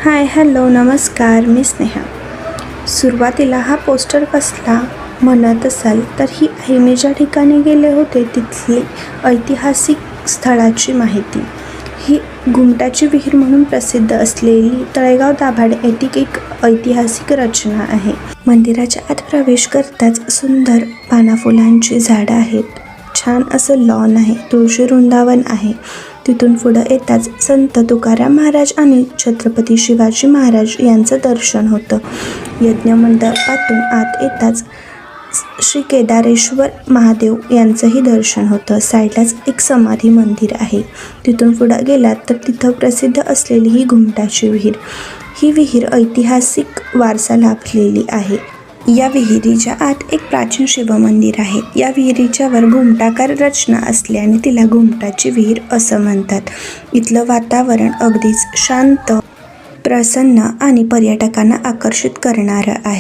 Hi hello नमस्कार, मी स्नेहा. सुरुवातीला हा पोस्टर कसला म्हणत असाल तर ही आहे मी ज्या ठिकाणी गेले होते तिथली ऐतिहासिक स्थळाची माहिती. ही घुमटाची विहीर म्हणून प्रसिद्ध असलेली तळेगाव दाभाडे येथील एक ऐतिहासिक रचना आहे. मंदिराच्या आत प्रवेश करताच सुंदर पानाफुलांची झाडं आहेत, छान असं लॉन आहे, तुळशी वृंदावन आहे. तिथून पुढं येताच संत तुकाराम महाराज आणि छत्रपती शिवाजी महाराज यांचं दर्शन होतं. यज्ञमंडपातून आत येताच श्री केदारेश्वर महादेव यांचंही दर्शन होतं. साईडलाच एक समाधी मंदिर आहे. तिथून पुढं गेलात तर तिथं प्रसिद्ध असलेली ही घुमटाची विहीर. ही विहीर ऐतिहासिक वारसा लाभलेली आहे. या विहिरीच्या आत एक प्राचीन शिवमंदिर आहे. या विहिरीच्या वर घुमटाकार रचना असल्याने तिला घुमटाची विहीर असं म्हणतात. इथलं वातावरण अगदीच शांत, प्रसन्न आणि पर्यटकांना आकर्षित करणारं आहे.